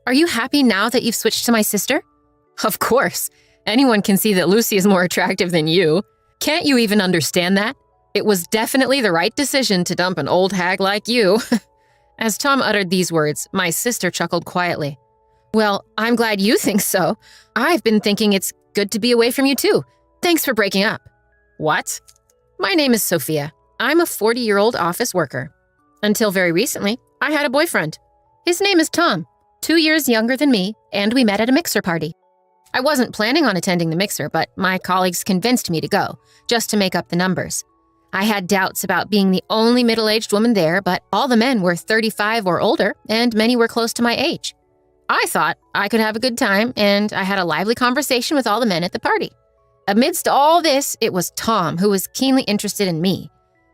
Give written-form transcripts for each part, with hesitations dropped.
Are you happy now that you've switched to my sister? Of course. Anyone can see that Lucy is more attractive than you. Can't you even understand that? It was definitely the right decision to dump an old hag like you. As Tom uttered these words, my sister chuckled quietly. Well, I'm glad you think so. I've been thinking it's good to be away from you too. Thanks for breaking up. What? My name is Sophia. I'm a 40-year-old office worker. Until very recently, I had a boyfriend. His name is Tom, 2 years younger than me, and we met at a mixer party. I wasn't planning on attending the mixer, but my colleagues convinced me to go, just to make up the numbers. I had doubts about being the only middle-aged woman there, but all the men were 35 or older, and many were close to my age. I thought I could have a good time, and I had a lively conversation with all the men at the party. Amidst all this, it was Tom who was keenly interested in me.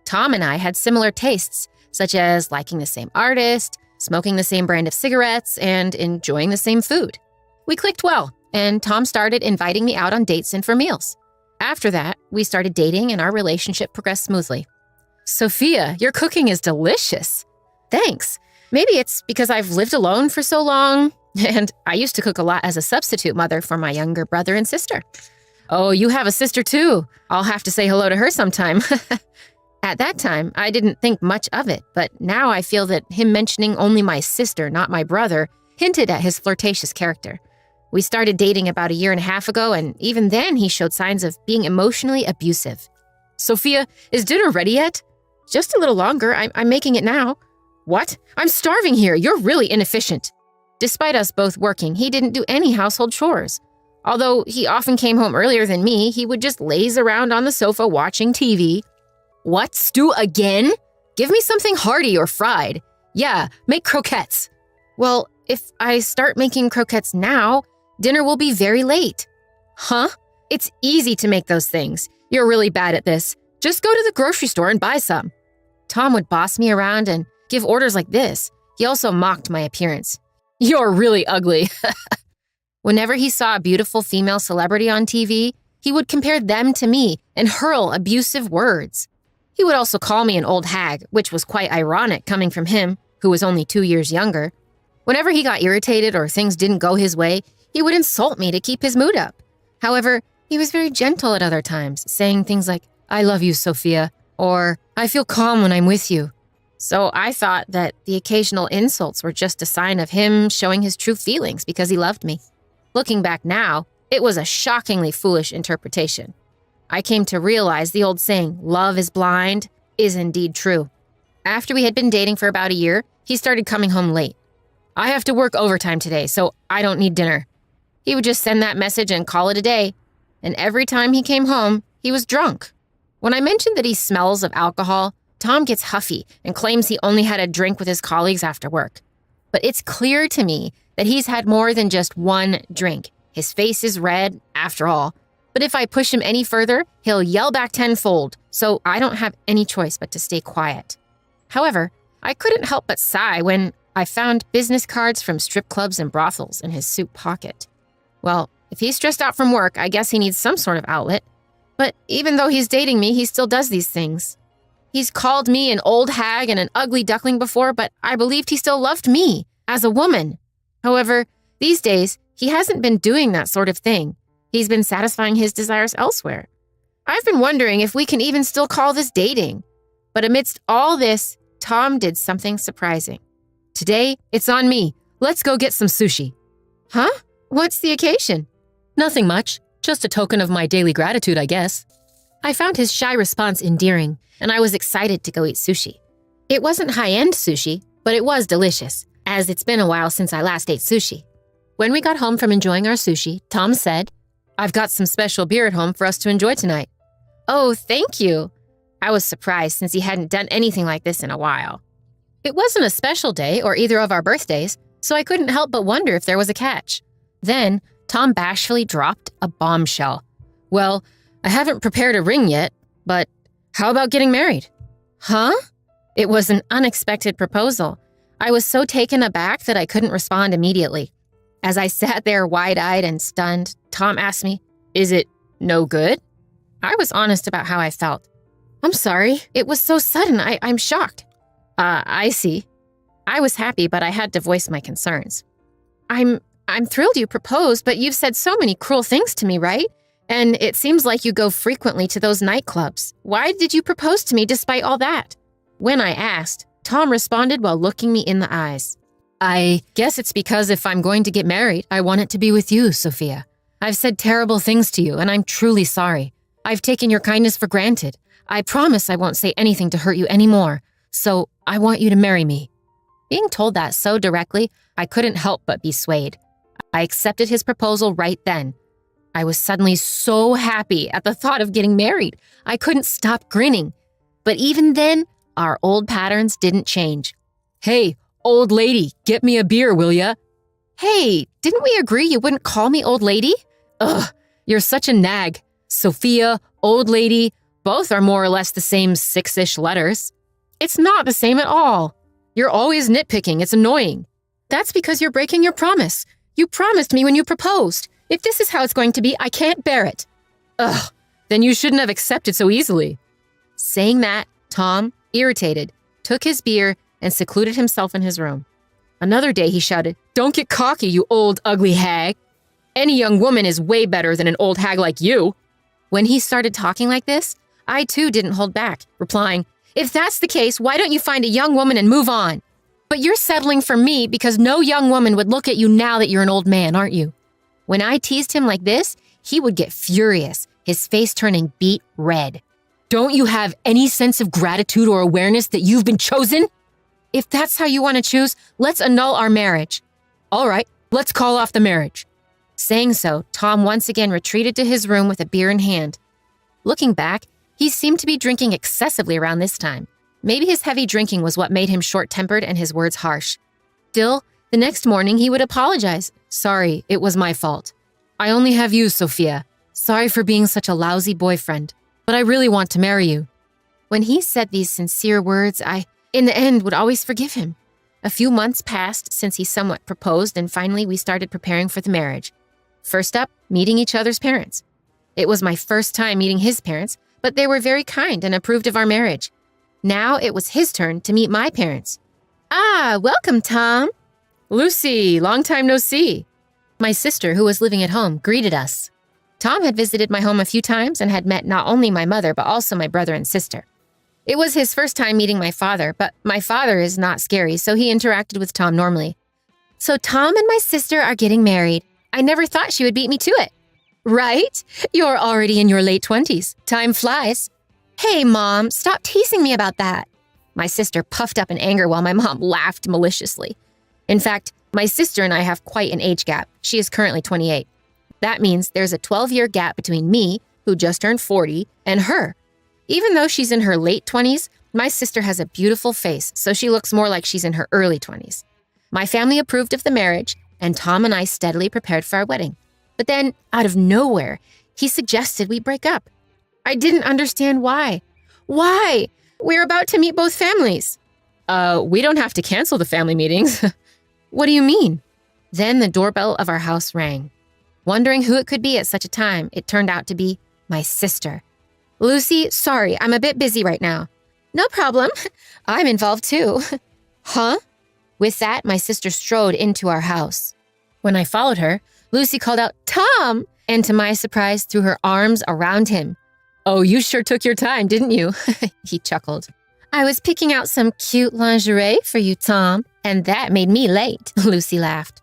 Tom and I had similar tastes, such as liking the same artist, smoking the same brand of cigarettes, and enjoying the same food. We clicked well, and Tom started inviting me out on dates and for meals. After that, we started dating and our relationship progressed smoothly. Sophia, your cooking is delicious. Thanks. Maybe it's because I've lived alone for so long, and I used to cook a lot as a substitute mother for my younger brother and sister. Oh, you have a sister too. I'll have to say hello to her sometime. At that time, I didn't think much of it, but now I feel that him mentioning only my sister, not my brother, hinted at his flirtatious character. We started dating about 1.5 years ago, and even then he showed signs of being emotionally abusive. Sophia, is dinner ready yet? Just a little longer. I'm making it now. What? I'm starving here. You're really inefficient. Despite us both working, he didn't do any household chores. Although he often came home earlier than me, he would just laze around on the sofa watching TV. What? Stew again? Give me something hearty or fried. Yeah, make croquettes. Well, if I start making croquettes now, dinner will be very late. Huh? It's easy to make those things. You're really bad at this. Just go to the grocery store and buy some. Tom would boss me around and give orders like this. He also mocked my appearance. You're really ugly. Whenever he saw a beautiful female celebrity on TV, he would compare them to me and hurl abusive words. He would also call me an old hag, which was quite ironic coming from him, who was only 2 years younger. Whenever he got irritated or things didn't go his way, he would insult me to keep his mood up. However, he was very gentle at other times, saying things like, I love you, Sophia, or I feel calm when I'm with you. So I thought that the occasional insults were just a sign of him showing his true feelings because he loved me. Looking back now, it was a shockingly foolish interpretation. I came to realize the old saying, love is blind, is indeed true. After we had been dating for about 1 year, he started coming home late. I have to work overtime today, so I don't need dinner. He would just send that message and call it a day. And every time he came home, he was drunk. When I mentioned that he smells of alcohol, Tom gets huffy and claims he only had a drink with his colleagues after work. But it's clear to me that he's had more than just one drink. His face is red, after all. But if I push him any further, he'll yell back tenfold, so I don't have any choice but to stay quiet. However, I couldn't help but sigh when I found business cards from strip clubs and brothels in his suit pocket. Well, if he's stressed out from work, I guess he needs some sort of outlet. But even though he's dating me, he still does these things. He's called me an old hag and an ugly duckling before, but I believed he still loved me as a woman. However, these days, he hasn't been doing that sort of thing. He's been satisfying his desires elsewhere. I've been wondering if we can even still call this dating. But amidst all this, Tom did something surprising. Today, it's on me. Let's go get some sushi. Huh? What's the occasion? Nothing much. Just a token of my daily gratitude, I guess. I found his shy response endearing, and I was excited to go eat sushi. It wasn't high-end sushi, but it was delicious, as it's been a while since I last ate sushi. When we got home from enjoying our sushi, Tom said, I've got some special beer at home for us to enjoy tonight. Oh, thank you. I was surprised since he hadn't done anything like this in a while. It wasn't a special day or either of our birthdays, so I couldn't help but wonder if there was a catch. Then, Tom bashfully dropped a bombshell. Well, I haven't prepared a ring yet, but how about getting married? Huh? It was an unexpected proposal. I was so taken aback that I couldn't respond immediately. As I sat there wide-eyed and stunned, Tom asked me, Is it no good? I was honest about how I felt. I'm sorry, it was so sudden, I'm shocked. I see. I was happy, but I had to voice my concerns. I'm thrilled you proposed, but you've said so many cruel things to me, right? And it seems like you go frequently to those nightclubs. Why did you propose to me despite all that?" When I asked, Tom responded while looking me in the eyes. "I guess it's because if I'm going to get married, I want it to be with you, Sophia. I've said terrible things to you, and I'm truly sorry. I've taken your kindness for granted. I promise I won't say anything to hurt you anymore. So I want you to marry me." Being told that so directly, I couldn't help but be swayed. I accepted his proposal right then. I was suddenly so happy at the thought of getting married. I couldn't stop grinning. But even then, our old patterns didn't change. "Hey, old lady, get me a beer, will ya?" "Hey, didn't we agree you wouldn't call me old lady?" "Ugh, you're such a nag. Sophia, old lady, both are more or less the same 6-ish letters." "It's not the same at all. You're always nitpicking. It's annoying." "That's because you're breaking your promise. You promised me when you proposed. If this is how it's going to be, I can't bear it." "Ugh, then you shouldn't have accepted so easily." Saying that, Tom, irritated, took his beer and secluded himself in his room. Another day he shouted, "Don't get cocky, you old ugly hag. Any young woman is way better than an old hag like you." When he started talking like this, I too didn't hold back, replying, "If that's the case, why don't you find a young woman and move on? But you're settling for me because no young woman would look at you now that you're an old man, aren't you?" When I teased him like this, he would get furious, his face turning beet red. "Don't you have any sense of gratitude or awareness that you've been chosen? If that's how you want to choose, let's annul our marriage." "All right, let's call off the marriage." Saying so, Tom once again retreated to his room with a beer in hand. Looking back, he seemed to be drinking excessively around this time. Maybe his heavy drinking was what made him short-tempered and his words harsh. Still, the next morning he would apologize. "Sorry, it was my fault. I only have you, Sophia. Sorry for being such a lousy boyfriend, but I really want to marry you." When he said these sincere words, I, in the end, would always forgive him. A few months passed since he somewhat proposed, and finally we started preparing for the marriage. First up, meeting each other's parents. It was my first time meeting his parents, but they were very kind and approved of our marriage. Now it was his turn to meet my parents. "Ah, welcome, Tom." "Lucy, long time no see." My sister, who was living at home, greeted us. Tom had visited my home a few times and had met not only my mother, but also my brother and sister. It was his first time meeting my father, but my father is not scary, so he interacted with Tom normally. "So Tom and my sister are getting married. I never thought she would beat me to it." "Right? You're already in your late 20s. Time flies." "Hey, Mom, stop teasing me about that." My sister puffed up in anger while my mom laughed maliciously. In fact, my sister and I have quite an age gap. She is currently 28. That means there's a 12-year gap between me, who just turned 40, and her. Even though she's in her late 20s, my sister has a beautiful face, so she looks more like she's in her early 20s. My family approved of the marriage, and Tom and I steadily prepared for our wedding. But then, out of nowhere, he suggested we break up. I didn't understand why. Why? We're about to meet both families. We don't have to cancel the family meetings." "What do you mean?" Then the doorbell of our house rang. Wondering who it could be at such a time, it turned out to be my sister. "Lucy, sorry, I'm a bit busy right now." "No problem. I'm involved too." "Huh?" With that, my sister strode into our house. When I followed her, Lucy called out, "Tom!" and to my surprise, threw her arms around him. "Oh, you sure took your time, didn't you?" He chuckled. "I was picking out some cute lingerie for you, Tom, and that made me late," Lucy laughed.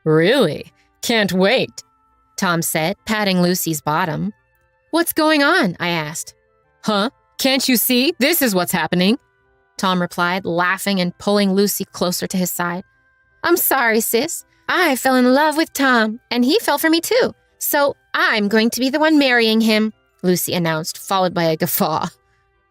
"Really? Can't wait," Tom said, patting Lucy's bottom. "What's going on?" I asked. "Huh? Can't you see? This is what's happening," Tom replied, laughing and pulling Lucy closer to his side. "I'm sorry, sis. I fell in love with Tom, and he fell for me too. So I'm going to be the one marrying him," Lucy announced, followed by a guffaw.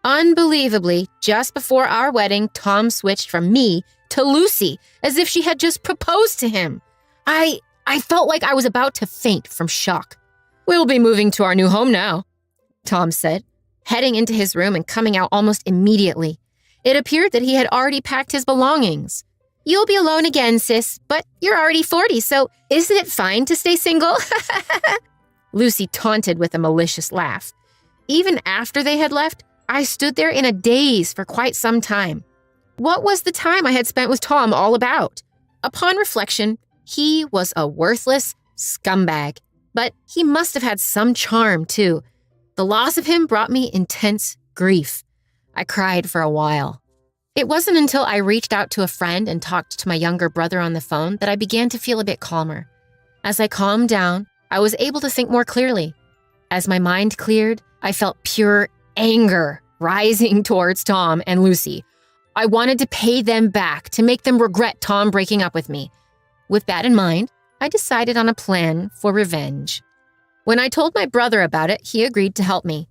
Unbelievably, just before our wedding, Tom switched from me to Lucy, as if she had just proposed to him. I felt like I was about to faint from shock. "We'll be moving to our new home now," Tom said, heading into his room and coming out almost immediately. It appeared that he had already packed his belongings. "You'll be alone again, sis, but you're already 40, so isn't it fine to stay single?" Lucy taunted with a malicious laugh. Even after they had left, I stood there in a daze for quite some time. What was the time I had spent with Tom all about? Upon reflection, He was a worthless scumbag, but he must have had some charm, too. The loss of him brought me intense grief. I cried for a while. It wasn't until I reached out to a friend and talked to my younger brother on the phone that I began to feel a bit calmer. As I calmed down, I was able to think more clearly. As my mind cleared, I felt pure anger rising towards Tom and Lucy. I wanted to pay them back, to make them regret Tom breaking up with me. With that in mind, I decided on a plan for revenge. When I told my brother about it, he agreed to help me.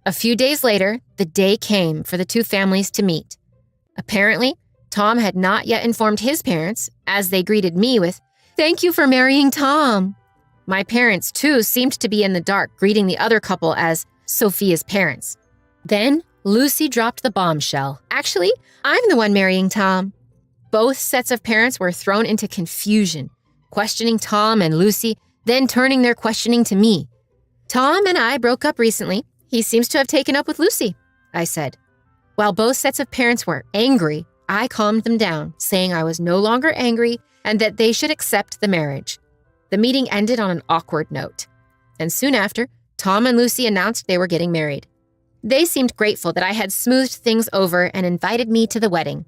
A few days later, the day came for the two families to meet. Apparently, Tom had not yet informed his parents, as they greeted me with, "Thank you for marrying Tom." My parents, too, seemed to be in the dark, greeting the other couple as Sophia's parents. Then, Lucy dropped the bombshell. "Actually, I'm the one marrying Tom." Both sets of parents were thrown into confusion, questioning Tom and Lucy, then turning their questioning to me. "Tom and I broke up recently. He seems to have taken up with Lucy," I said. While both sets of parents were angry, I calmed them down, saying I was no longer angry and that they should accept the marriage. The meeting ended on an awkward note, and soon after, Tom and Lucy announced they were getting married. They seemed grateful that I had smoothed things over and invited me to the wedding.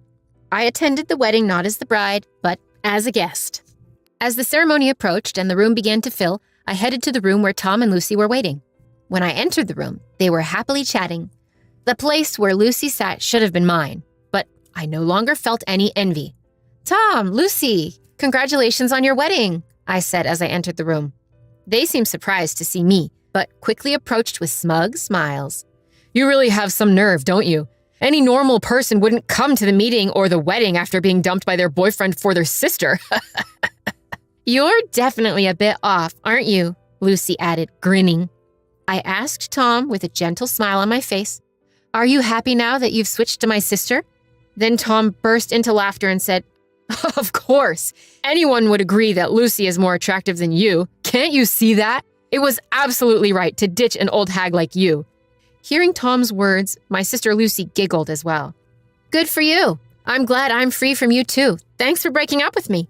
I attended the wedding not as the bride, but as a guest. As the ceremony approached and the room began to fill, I headed to the room where Tom and Lucy were waiting. When I entered the room, they were happily chatting. The place where Lucy sat should have been mine, but I no longer felt any envy. "Tom, Lucy, congratulations on your wedding," I said as I entered the room. They seemed surprised to see me, but quickly approached with smug smiles. "You really have some nerve, don't you? Any normal person wouldn't come to the meeting or the wedding after being dumped by their boyfriend for their sister." "You're definitely a bit off, aren't you?" Lucy added, grinning. I asked Tom with a gentle smile on my face, "Are you happy now that you've switched to my sister?" Then Tom burst into laughter and said, "Of course. Anyone would agree that Lucy is more attractive than you. Can't you see that? It was absolutely right to ditch an old hag like you." Hearing Tom's words, my sister Lucy giggled as well. "Good for you. I'm glad I'm free from you too. Thanks for breaking up with me."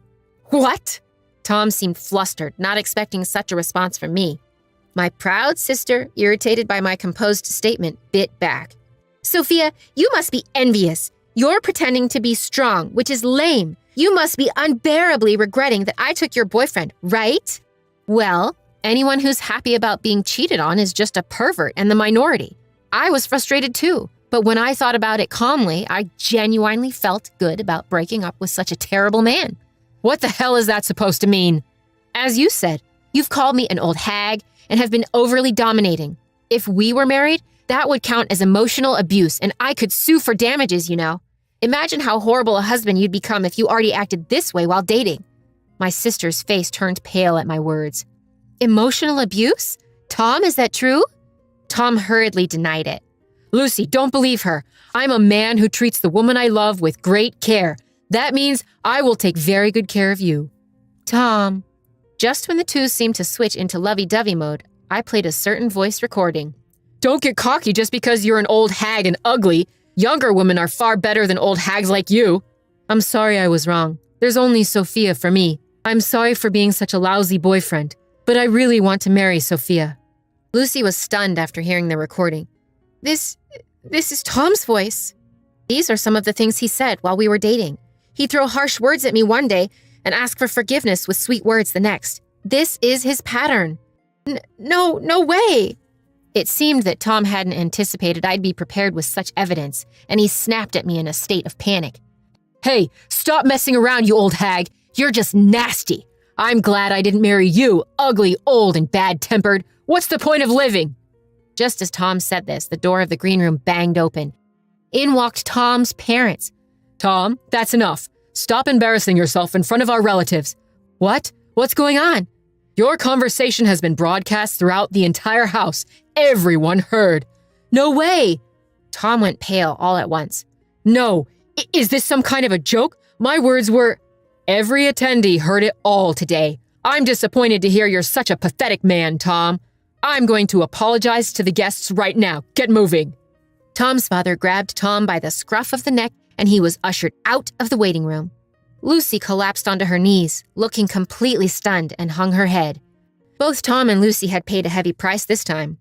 "What?" Tom seemed flustered, not expecting such a response from me. My proud sister, irritated by my composed statement, bit back. "Sophia, you must be envious. You're pretending to be strong, which is lame. You must be unbearably regretting that I took your boyfriend, right?" "Well, anyone who's happy about being cheated on is just a pervert and the minority. I was frustrated too, but when I thought about it calmly, I genuinely felt good about breaking up with such a terrible man." "What the hell is that supposed to mean?" "As you said, you've called me an old hag and have been overly dominating. If we were married, that would count as emotional abuse, and I could sue for damages, you know. Imagine how horrible a husband you'd become if you already acted this way while dating." My sister's face turned pale at my words. "Emotional abuse? Tom, is that true?" Tom hurriedly denied it. "Lucy, don't believe her. I'm a man who treats the woman I love with great care. That means I will take very good care of you." "Tom." Just when the two seemed to switch into lovey-dovey mode, I played a certain voice recording. "Don't get cocky just because you're an old hag and ugly. Younger women are far better than old hags like you." "I'm sorry I was wrong. There's only Sophia for me. I'm sorry for being such a lousy boyfriend, but I really want to marry Sophia." Lucy was stunned after hearing the recording. This is Tom's voice." "These are some of the things he said while we were dating. He'd throw harsh words at me one day and ask for forgiveness with sweet words the next. This is his pattern." No way." It seemed that Tom hadn't anticipated I'd be prepared with such evidence, and he snapped at me in a state of panic. "Hey, stop messing around, you old hag. You're just nasty. I'm glad I didn't marry you, ugly, old, and bad-tempered. What's the point of living?" Just as Tom said this, the door of the green room banged open. In walked Tom's parents. "Tom, that's enough. Stop embarrassing yourself in front of our relatives." "What? What's going on?" "Your conversation has been broadcast throughout the entire house. Everyone heard." "No way." Tom went pale all at once. "No. Is this some kind of a joke? My words were—" "Every attendee heard it all today. I'm disappointed to hear you're such a pathetic man, Tom. I'm going to apologize to the guests right now. Get moving." Tom's father grabbed Tom by the scruff of the neck, and he was ushered out of the waiting room. Lucy collapsed onto her knees, looking completely stunned, and hung her head. Both Tom and Lucy had paid a heavy price this time.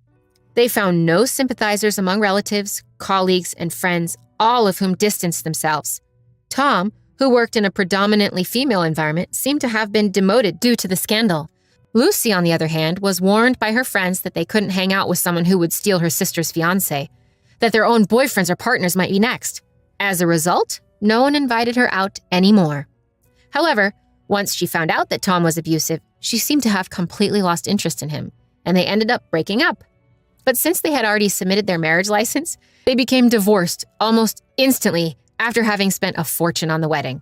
They found no sympathizers among relatives, colleagues, and friends, all of whom distanced themselves. Tom, who worked in a predominantly female environment, seemed to have been demoted due to the scandal. Lucy, on the other hand, was warned by her friends that they couldn't hang out with someone who would steal her sister's fiancé, that their own boyfriends or partners might be next. As a result, no one invited her out anymore. However, once she found out that Tom was abusive, she seemed to have completely lost interest in him, and they ended up breaking up. But since they had already submitted their marriage license, they became divorced almost instantly after having spent a fortune on the wedding.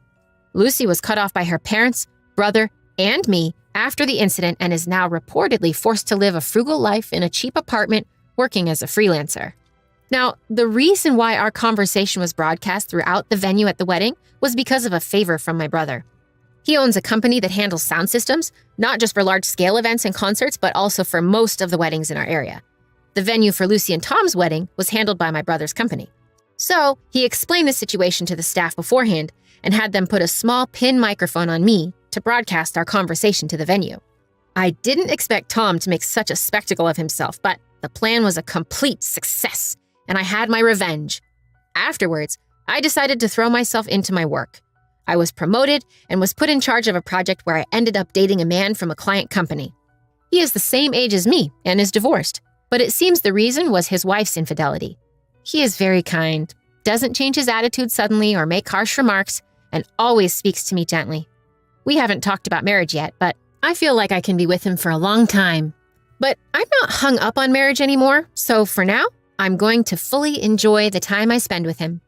Lucy was cut off by her parents, brother, and me after the incident and is now reportedly forced to live a frugal life in a cheap apartment working as a freelancer. Now, the reason why our conversation was broadcast throughout the venue at the wedding was because of a favor from my brother. He owns a company that handles sound systems, not just for large-scale events and concerts, but also for most of the weddings in our area. The venue for Lucy and Tom's wedding was handled by my brother's company. So he explained the situation to the staff beforehand and had them put a small pin microphone on me to broadcast our conversation to the venue. I didn't expect Tom to make such a spectacle of himself, but the plan was a complete success, and I had my revenge. Afterwards, I decided to throw myself into my work. I was promoted and was put in charge of a project where I ended up dating a man from a client company. He is the same age as me and is divorced, but it seems the reason was his wife's infidelity. He is very kind, doesn't change his attitude suddenly or make harsh remarks, and always speaks to me gently. We haven't talked about marriage yet, but I feel like I can be with him for a long time. But I'm not hung up on marriage anymore, so for now, I'm going to fully enjoy the time I spend with him.